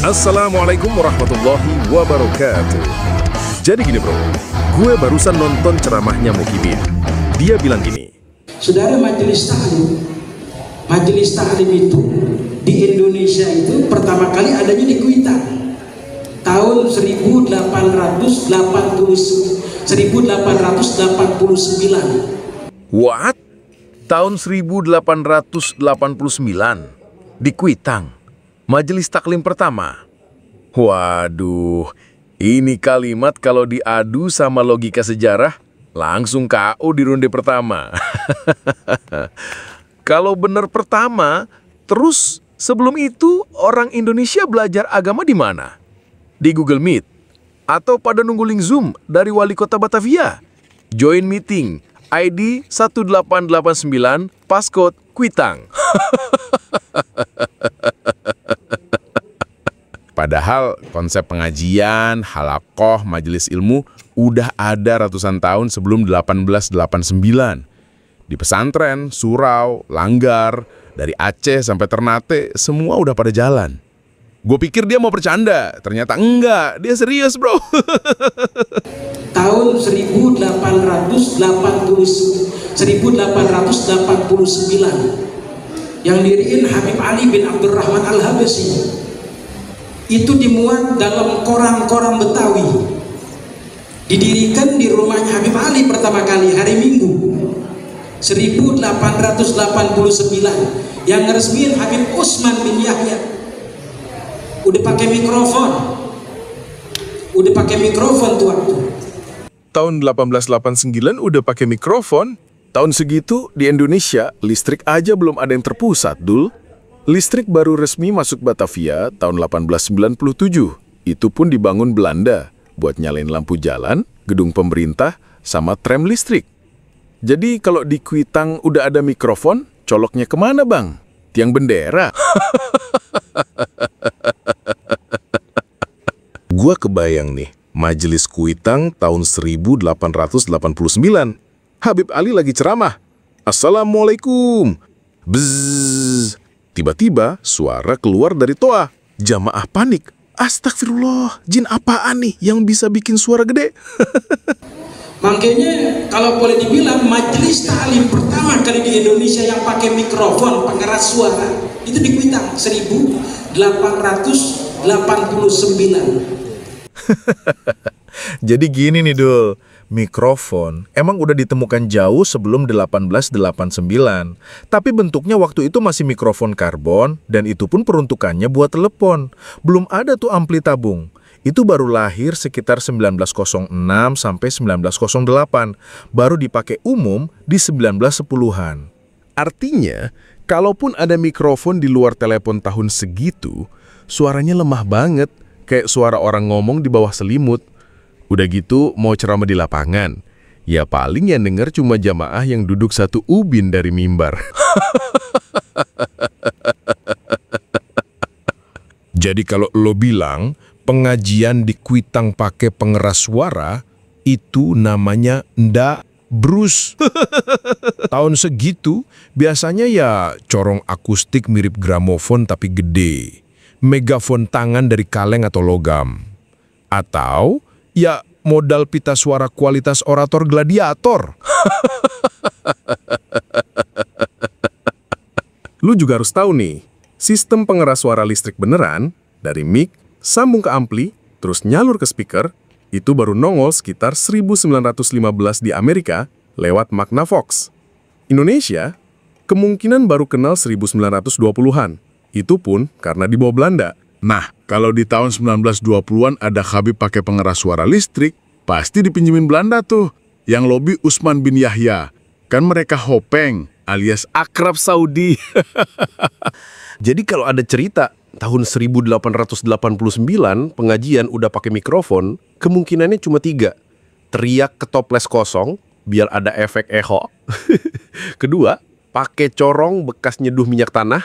Assalamualaikum warahmatullahi wabarakatuh. Jadi gini bro, gue barusan nonton ceramahnya Muhyiddin. Dia bilang gini, saudara, majelis taklim itu di Indonesia itu pertama kali adanya di Kuitang tahun 1889. What? Tahun 1889 di Kuitang, majelis taklim pertama. Waduh, ini kalimat kalau diadu sama logika sejarah langsung KO di ronde pertama. Kalau benar pertama, terus sebelum itu orang Indonesia belajar agama di mana? Di Google Meet? Atau pada nunggu link Zoom dari wali kota Batavia? Join meeting, ID 1889, passcode Kuitang. Padahal konsep pengajian, halakoh, majelis ilmu udah ada ratusan tahun sebelum 1889. Di pesantren, surau, langgar, dari Aceh sampai Ternate, semua udah pada jalan. Gue pikir dia mau bercanda, ternyata enggak, dia serius bro. Tahun 1889 yang diriin Habib Ali bin Abdurrahman Al-Habsyi itu dimuat dalam koran-koran Betawi, didirikan di rumahnya Habib Ali pertama kali hari Minggu 1889, yang ngeresmiin Habib Utsman bin Yahya. Udah pakai mikrofon tuh waktu Tahun 1889 udah pakai mikrofon. Tahun segitu di Indonesia listrik aja belum ada yang terpusat, Dul. Listrik baru resmi masuk Batavia tahun 1897. Itu pun dibangun Belanda buat nyalain lampu jalan, gedung pemerintah, sama tram listrik. Jadi kalau di Kuitang udah ada mikrofon, coloknya kemana bang? Tiang bendera. Gua kebayang nih, majelis Kuitang tahun 1889. Habib Ali lagi ceramah. Assalamualaikum. Bzzz. Tiba-tiba suara keluar dari toa. Jamaah panik. Astagfirullah, jin apaan nih yang bisa bikin suara gede? Makanya kalau boleh dibilang majelis taklim pertama kali di Indonesia yang pakai mikrofon pengeras suara itu di Kuitang 1889. Jadi gini nih Dul, mikrofon emang udah ditemukan jauh sebelum 1889. Tapi bentuknya waktu itu masih mikrofon karbon dan itu pun peruntukannya buat telepon. Belum ada tuh ampli tabung. Itu baru lahir sekitar 1906 sampai 1908. Baru dipakai umum di 1910-an. Artinya, kalaupun ada mikrofon di luar telepon tahun segitu, suaranya lemah banget. Kayak suara orang ngomong di bawah selimut. Udah gitu mau ceramah di lapangan, ya paling yang denger cuma jamaah yang duduk satu ubin dari mimbar. Jadi kalau lo bilang pengajian di Kuitang pakai pengeras suara, itu namanya ndak brus. Tahun segitu biasanya ya corong akustik mirip gramofon tapi gede. Megafon tangan dari kaleng atau logam. Atau ya modal pita suara kualitas orator gladiator. Lu juga harus tahu nih, sistem pengeras suara listrik beneran, dari mic, sambung ke ampli, terus nyalur ke speaker, itu baru nongol sekitar 1915 di Amerika lewat Magnavox. Indonesia, kemungkinan baru kenal 1920-an. Itu pun karena dibawa Belanda. Nah, kalau di tahun 1920-an ada Habib pakai pengeras suara listrik, pasti dipinjemin Belanda tuh. Yang lobby Utsman bin Yahya. Kan mereka Hopeng alias akrab Saudi. Jadi kalau ada cerita tahun 1889 pengajian udah pakai mikrofon, kemungkinannya cuma 3. Teriak ke toples kosong biar ada efek echo. Kedua, pakai corong bekas nyeduh minyak tanah.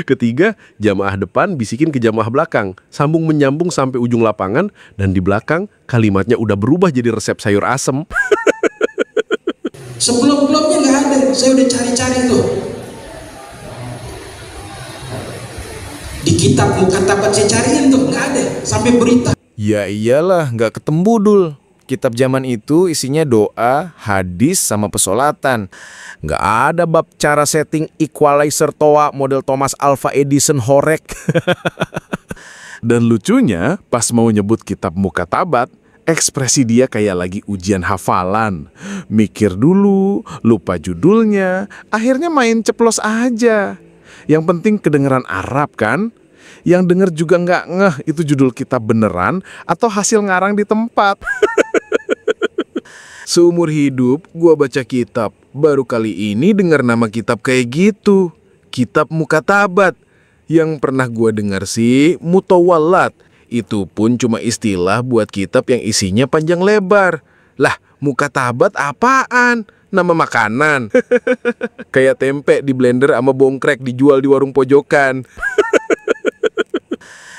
Ketiga, jamaah depan bisikin ke jamaah belakang, sambung menyambung sampai ujung lapangan, dan di belakang kalimatnya udah berubah jadi resep sayur asem. Sebelum-belumnya nggak ada, saya udah cari-cari tuh. kitab mukatabat saya cariin tuh, nggak ada, sampai berita. Ya iyalah, nggak ketemu Dul. Kitab zaman itu isinya doa, hadis, sama pesolatan. Nggak ada bab cara setting equalizer toa model Thomas Alva Edison Horek. Dan lucunya, pas mau nyebut kitab mukatabat, ekspresi dia kayak lagi ujian hafalan. Mikir dulu, lupa judulnya, akhirnya main ceplos aja. Yang penting kedengeran Arab kan? Yang denger juga nggak ngeh itu judul kitab beneran atau hasil ngarang di tempat. Seumur hidup gua baca kitab, baru kali ini dengar nama kitab kayak gitu. Kitab mukatabat. Yang pernah gua dengar sih mutawallat. Itu pun cuma istilah buat kitab yang isinya panjang lebar. Lah, mukatabat apaan? Nama makanan. Kayak tempe di blender sama bongkrek dijual di warung pojokan.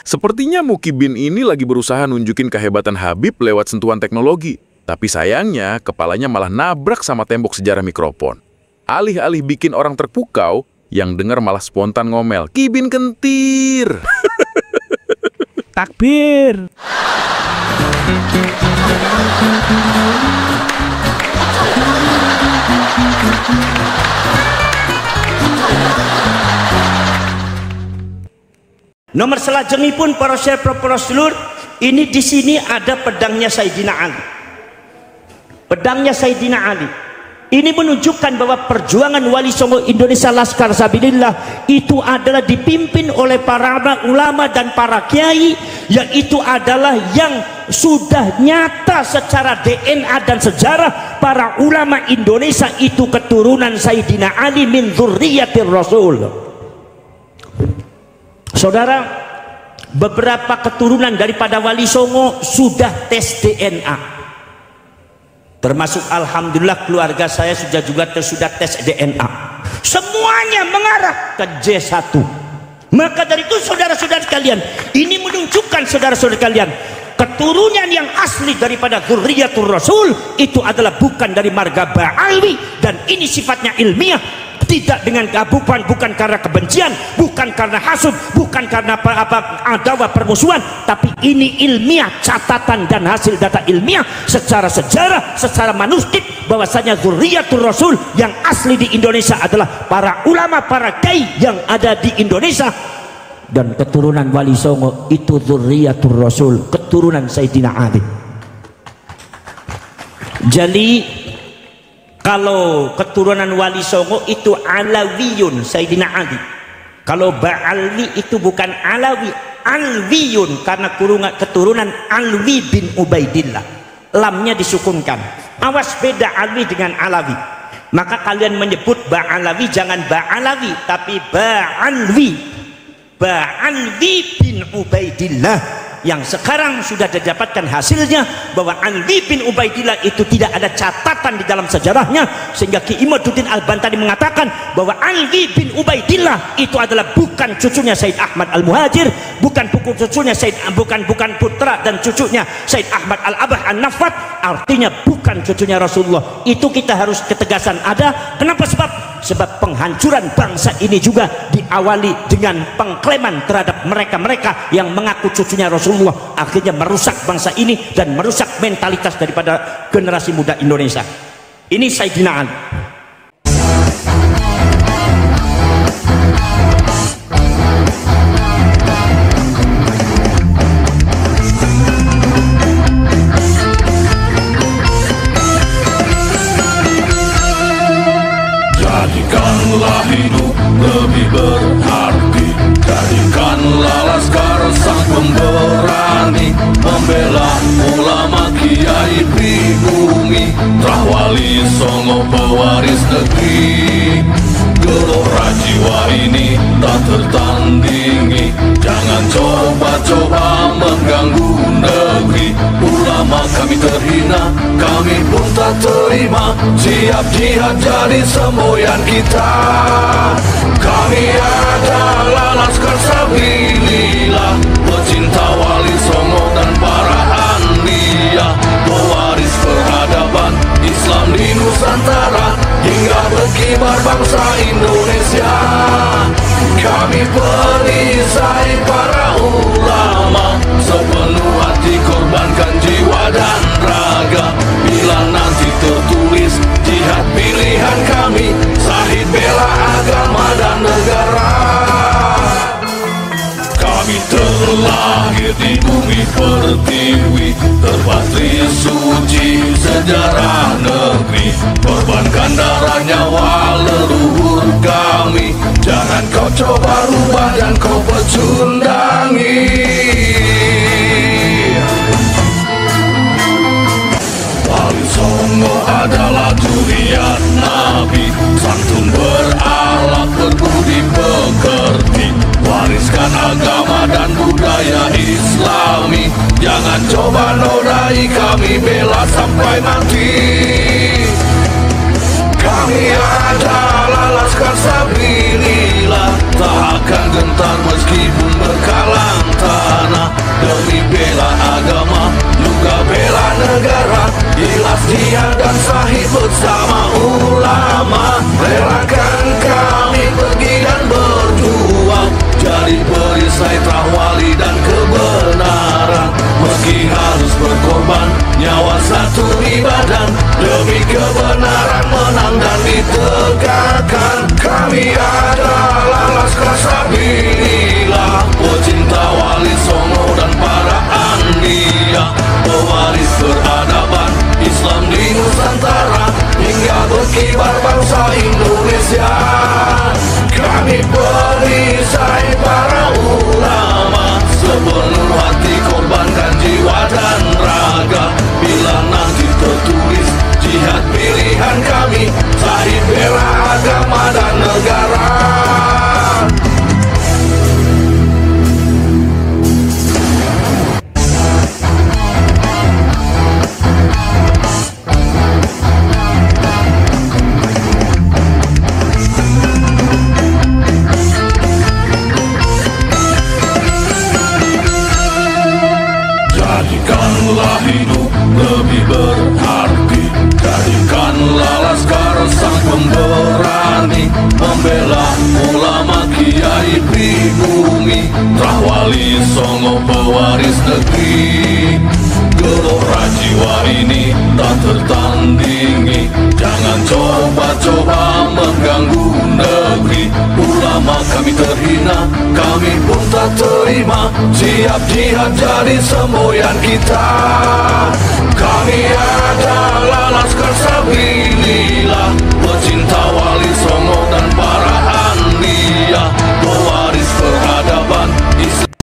Sepertinya Mukibin ini lagi berusaha nunjukin kehebatan Habib lewat sentuhan teknologi. Tapi sayangnya, kepalanya malah nabrak sama tembok sejarah mikrofon. Alih-alih bikin orang terpukau, yang denger malah spontan ngomel, "Kibin kentir!" Takbir. Nomor selajengipun para syekh para sedulur, ini di sini ada pedangnya Sayyidina Ali. Pedangnya Sayyidina Ali. Ini menunjukkan bahwa perjuangan Wali Songo Indonesia Laskar Sabilillah itu adalah dipimpin oleh para ulama dan para kiai, yaitu adalah yang sudah nyata secara DNA dan sejarah para ulama Indonesia itu keturunan Sayyidina Ali min dzurriyyatir Rasul. Saudara, beberapa keturunan daripada Wali Songo sudah tes DNA. Termasuk alhamdulillah keluarga saya sudah tes DNA. Semuanya mengarah ke J1. Maka dari itu saudara-saudara kalian, ini menunjukkan saudara-saudara kalian, keturunan yang asli daripada dzurriyyatur Rasul itu adalah bukan dari marga Ba'alwi, dan ini sifatnya ilmiah. Tidak dengan kebukan, bukan karena kebencian, bukan karena hasud, bukan karena adawa permusuhan, tapi ini ilmiah, catatan dan hasil data ilmiah secara sejarah, secara manuskrip, bahwasanya dzurriyyatur Rasul yang asli di Indonesia adalah para ulama, para kiai yang ada di Indonesia. Dan keturunan Wali Songo itu dzurriyyatur Rasul, keturunan Sayyidina Ali. Jadi kalau keturunan Wali Songo itu Alawiyun Sayyidina Ali. Kalau Ba'alwi itu bukan Alawi, Alwiyun, karena keturunan Alwi bin Ubaidillah. Lamnya disukunkan. Awas beda Alwi dengan Alawi. Maka kalian menyebut Ba'alawi jangan Ba'alawi, tapi Ba'alwi. Ba'alwi bin Ubaidillah. Yang sekarang sudah didapatkan hasilnya bahwa Alwi bin Ubaidillah itu tidak ada catatan di dalam sejarahnya, sehingga Ki Imaduddin Al-Bantani mengatakan bahwa Alwi bin Ubaidillah itu adalah bukan cucunya Said Ahmad Al-Muhajir, bukan cucunya bukan putra dan cucunya Said Ahmad Al-Abah An-Nafat, artinya bukan cucunya Rasulullah. Itu kita harus ketegasan ada. Kenapa? Sebab penghancuran bangsa ini juga diawali dengan pengklaman terhadap mereka-mereka yang mengaku cucunya Rasulullah, akhirnya merusak bangsa ini dan merusak mentalitas daripada generasi muda Indonesia. Ini Sayyidina Ali. Jadikanlah hidup lebih berarti, jadikanlah Laskar sang pemberani, membela ulama kiai pribumi, Wali Songo pewaris negeri. Gelora jiwa ini tak tertandingi, jangan coba-coba mengganggu negeri. Ulama kami terhina, kami pun tak terima, siap jihad jadi semboyan kita. Kami adalah Laskar Sabilillah, pecinta Wali Songo dan para anbiya, pewaris peradaban Islam di Nusantara hingga berkibar bangsa Indonesia. Kami perisai Terlahir di bumi pertiwi, terpatri suci sejarah negeri. Korbankan darah nyawa leluhur kami, jangan kau coba rubah dan kau pecundangi. Wali Songo adalah zuriat Nabi, santun berakhlak berbudi pekerti, wariskan agama dan budaya Islami. Jangan coba nodai kami, bela sampai mati. Kami adalah Laskar Sabilillah, tak akan gentar meskipun berkalang tanah. Demi bela agama, juga bela negara, ikhlas jihad dan sahih bersama ulama. Relakan kami pergi dan berjuang, jadi perisai trawali dan kebenaran. Meski harus berkorban, nyawa satu ibadah, demi kebenaran menang dan ditegakkan. Kami adalah Laskar Sabilillah, pecinta Wali Songo dan para anbiya, pewaris peradaban Islam di Nusantara, hingga berkibar bangsa Indonesia. Kami perisai para ulama, sepenuh hati korbankan jiwa dan raga. Bila nanti tertulis jihad pilihan kami, sahih bela agama dan negara. Jadikanlah hidup lebih berarti, jadikanlah Laskar sang pemberani, membela ulama kiai pribumi, Wali Songo pewaris negeri. Gelora jiwa ini tak tertandingi, jangan coba-coba mengganggu negeri. Ulama kami terhina, kami pun tak terima, siap jihad jadi semboyan kita. Kami adalah Laskar Sabilillah,